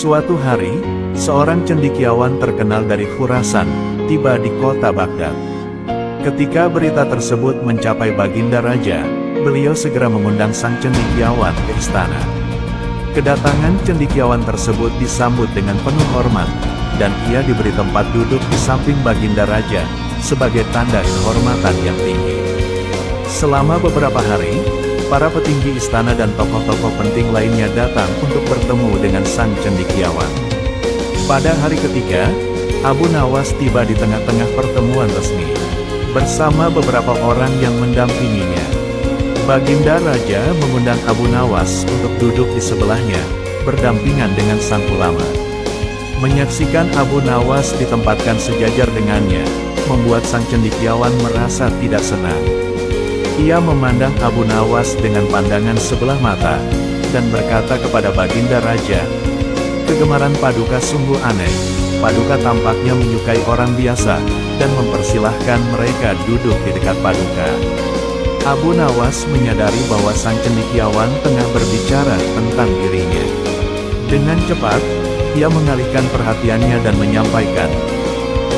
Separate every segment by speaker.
Speaker 1: Suatu hari, seorang cendekiawan terkenal dari Khurasan, tiba di kota Baghdad. Ketika berita tersebut mencapai Baginda Raja, beliau segera mengundang sang cendekiawan ke istana. Kedatangan cendekiawan tersebut disambut dengan penuh hormat, dan ia diberi tempat duduk di samping Baginda Raja, sebagai tanda kehormatan yang tinggi. Selama beberapa hari, para petinggi istana dan tokoh-tokoh penting lainnya datang untuk bertemu dengan sang cendekiawan. Pada hari ketiga, Abu Nawas tiba di tengah-tengah pertemuan resmi, bersama beberapa orang yang mendampinginya. Baginda Raja mengundang Abu Nawas untuk duduk di sebelahnya, berdampingan dengan sang ulama. Menyaksikan Abu Nawas ditempatkan sejajar dengannya, membuat sang cendekiawan merasa tidak senang. Ia memandang Abu Nawas dengan pandangan sebelah mata, dan berkata kepada Baginda Raja, "Kegemaran Paduka sungguh aneh. Paduka tampaknya menyukai orang biasa, dan mempersilahkan mereka duduk di dekat Paduka." Abu Nawas menyadari bahwa sang cendekiawan tengah berbicara tentang dirinya. Dengan cepat, ia mengalihkan perhatiannya dan menyampaikan,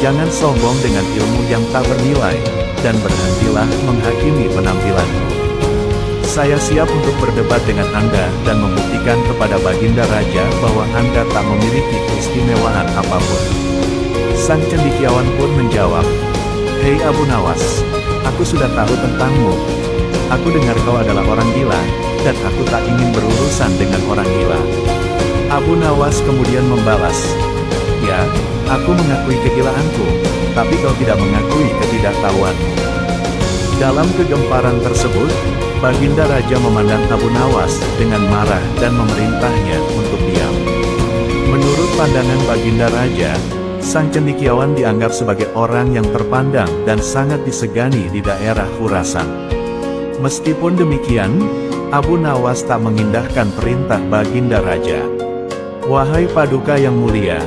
Speaker 1: "Jangan sombong dengan ilmu yang tak bernilai, dan berhentilah menghakimi penampilanku. Saya siap untuk berdebat dengan Anda dan membuktikan kepada Baginda Raja bahwa Anda tak memiliki keistimewaan apapun." Sang cendekiawan pun menjawab, "Hei Abu Nawas, aku sudah tahu tentangmu. Aku dengar kau adalah orang gila, dan aku tak ingin berurusan dengan orang gila." Abu Nawas kemudian membalas, "Ya, aku mengakui kegilaanku, tapi kau tidak mengakui ketidaktahuanmu." Dalam kegemparan tersebut, Baginda Raja memandang Abu Nawas dengan marah dan memerintahnya untuk diam. Menurut pandangan Baginda Raja, sang cendekiawan dianggap sebagai orang yang terpandang dan sangat disegani di daerah Khurasan. Meskipun demikian, Abu Nawas tak mengindahkan perintah Baginda Raja. "Wahai Paduka yang mulia,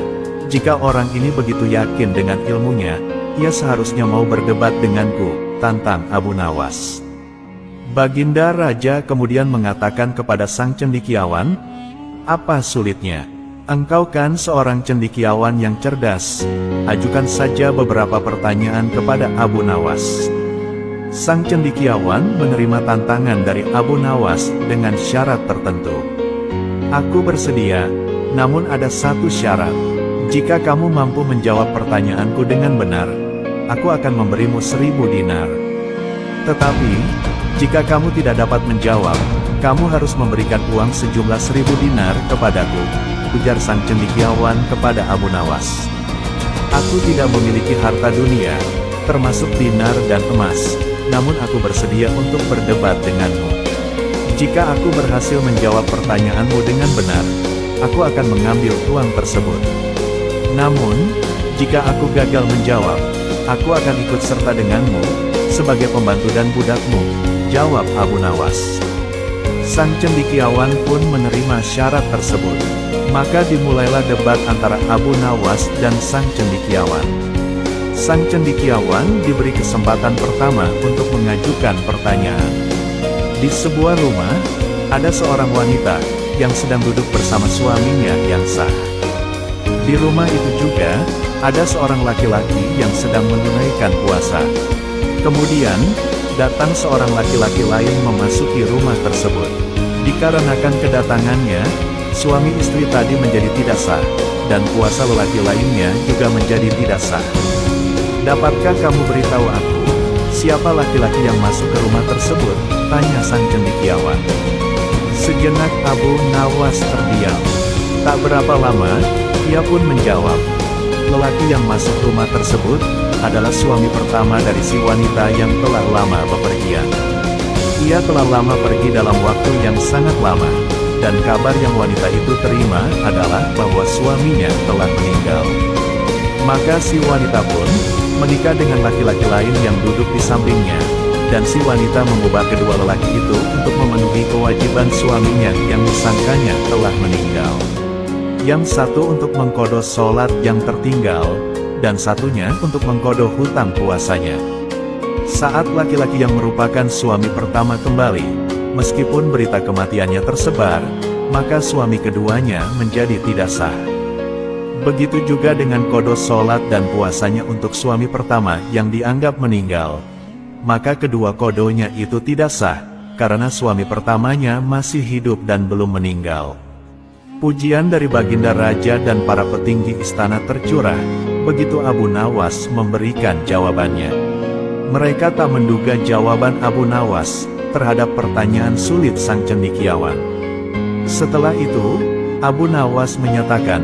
Speaker 1: jika orang ini begitu yakin dengan ilmunya, ia seharusnya mau berdebat denganku," tantang Abu Nawas. Baginda Raja kemudian mengatakan kepada sang cendekiawan, "Apa sulitnya? Engkau kan seorang cendekiawan yang cerdas. Ajukan saja beberapa pertanyaan kepada Abu Nawas." Sang cendekiawan menerima tantangan dari Abu Nawas dengan syarat tertentu. "Aku bersedia, namun ada satu syarat. Jika kamu mampu menjawab pertanyaanku dengan benar, aku akan memberimu 1000 dinar. Tetapi, jika kamu tidak dapat menjawab, kamu harus memberikan uang sejumlah 1000 dinar kepadaku," ujar sang cendekiawan kepada Abu Nawas. "Aku tidak memiliki harta dunia, termasuk dinar dan emas, namun aku bersedia untuk berdebat denganmu. Jika aku berhasil menjawab pertanyaanmu dengan benar, aku akan mengambil uang tersebut. Namun, jika aku gagal menjawab, aku akan ikut serta denganmu, sebagai pembantu dan budakmu," jawab Abu Nawas. Sang cendekiawan pun menerima syarat tersebut. Maka dimulailah debat antara Abu Nawas dan sang cendekiawan. Sang cendekiawan diberi kesempatan pertama untuk mengajukan pertanyaan. Di sebuah rumah, ada seorang wanita yang sedang duduk bersama suaminya yang sah. Di rumah itu juga, ada seorang laki-laki yang sedang menunaikan puasa. Kemudian, datang seorang laki-laki lain memasuki rumah tersebut. Dikarenakan kedatangannya, suami istri tadi menjadi tidak sah, dan puasa lelaki lainnya juga menjadi tidak sah. "Dapatkah kamu beritahu aku, siapa laki-laki yang masuk ke rumah tersebut?" tanya sang cendekiawan. Sejenak Abu Nawas terdiam. Tak berapa lama, ia pun menjawab, "Lelaki yang masuk rumah tersebut adalah suami pertama dari si wanita yang telah lama bepergian. Ia telah lama pergi dalam waktu yang sangat lama, dan kabar yang wanita itu terima adalah bahwa suaminya telah meninggal. Maka si wanita pun menikah dengan laki-laki lain yang duduk di sampingnya, dan si wanita mengubah kedua lelaki itu untuk memenuhi kewajiban suaminya yang disangkanya telah meninggal. Yang satu untuk mengkodo sholat yang tertinggal, dan satunya untuk mengkodo hutang puasanya. Saat laki-laki yang merupakan suami pertama kembali, meskipun berita kematiannya tersebar, maka suami keduanya menjadi tidak sah. Begitu juga dengan kodo sholat dan puasanya untuk suami pertama yang dianggap meninggal. Maka kedua kodonya itu tidak sah, karena suami pertamanya masih hidup dan belum meninggal. Pujian dari baginda raja dan para petinggi istana tercurah, begitu Abu Nawas memberikan jawabannya. Mereka tak menduga jawaban Abu Nawas terhadap pertanyaan sulit sang cendekiawan. Setelah itu, Abu Nawas menyatakan,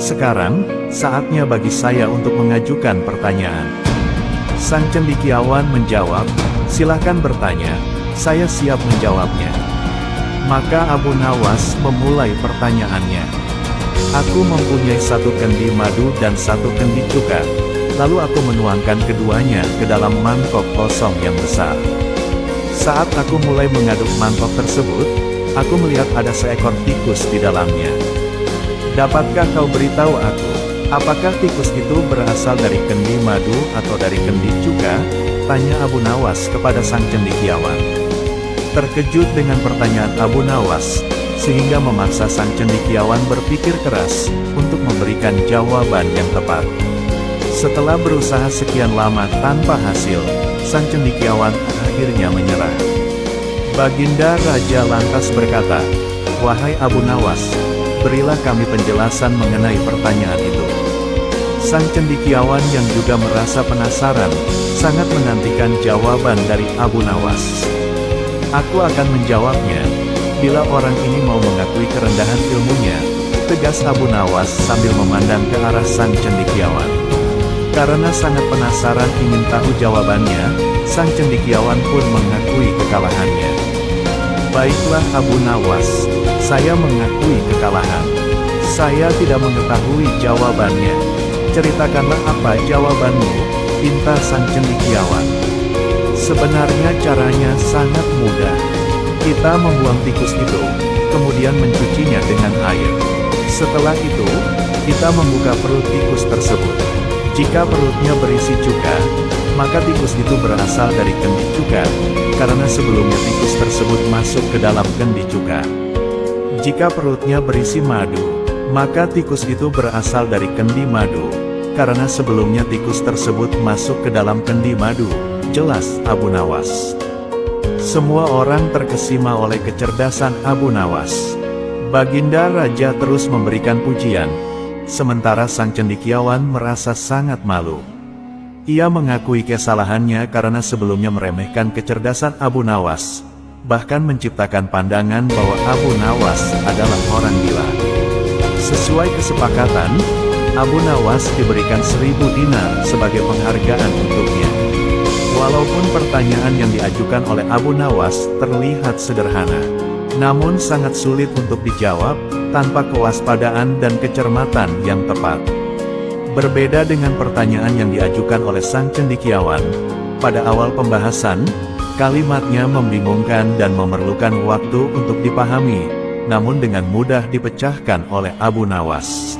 Speaker 1: "Sekarang, saatnya bagi saya untuk mengajukan pertanyaan." Sang cendekiawan menjawab, "Silakan bertanya, saya siap menjawabnya." Maka Abu Nawas memulai pertanyaannya. "Aku mempunyai satu kendi madu dan satu kendi cuka. Lalu aku menuangkan keduanya ke dalam mangkok kosong yang besar. Saat aku mulai mengaduk mangkok tersebut, aku melihat ada seekor tikus di dalamnya. Dapatkah kau beritahu aku, apakah tikus itu berasal dari kendi madu atau dari kendi cuka?" tanya Abu Nawas kepada sang cendekiawan. Terkejut dengan pertanyaan Abu Nawas, sehingga memaksa sang cendekiawan berpikir keras untuk memberikan jawaban yang tepat. Setelah berusaha sekian lama tanpa hasil, sang cendekiawan akhirnya menyerah. Baginda Raja lantas berkata, "Wahai Abu Nawas, berilah kami penjelasan mengenai pertanyaan itu." Sang cendekiawan yang juga merasa penasaran, sangat menantikan jawaban dari Abu Nawas. "Aku akan menjawabnya, bila orang ini mau mengakui kerendahan ilmunya," tegas Abu Nawas sambil memandang ke arah sang cendekiawan. Karena sangat penasaran ingin tahu jawabannya, sang cendekiawan pun mengakui kekalahannya. "Baiklah Abu Nawas, saya mengakui kekalahan. Saya tidak mengetahui jawabannya. Ceritakanlah apa jawabanmu," pinta sang cendekiawan. "Sebenarnya caranya sangat mudah. Kita membuang tikus itu, kemudian mencucinya dengan air. Setelah itu, kita membuka perut tikus tersebut. Jika perutnya berisi cuka, maka tikus itu berasal dari kendi cuka, karena sebelumnya tikus tersebut masuk ke dalam kendi cuka. Jika perutnya berisi madu, maka tikus itu berasal dari kendi madu, karena sebelumnya tikus tersebut masuk ke dalam kendi madu," jelas Abu Nawas. Semua orang terkesima oleh kecerdasan Abu Nawas. Baginda Raja terus memberikan pujian, sementara sang cendekiawan merasa sangat malu. Ia mengakui kesalahannya karena sebelumnya meremehkan kecerdasan Abu Nawas, bahkan menciptakan pandangan bahwa Abu Nawas adalah orang gila. Sesuai kesepakatan, Abu Nawas diberikan 1000 dinar sebagai penghargaan untuknya. Walaupun pertanyaan yang diajukan oleh Abu Nawas terlihat sederhana, namun sangat sulit untuk dijawab tanpa kewaspadaan dan kecermatan yang tepat. Berbeda dengan pertanyaan yang diajukan oleh sang cendekiawan, pada awal pembahasan, kalimatnya membingungkan dan memerlukan waktu untuk dipahami, namun dengan mudah dipecahkan oleh Abu Nawas.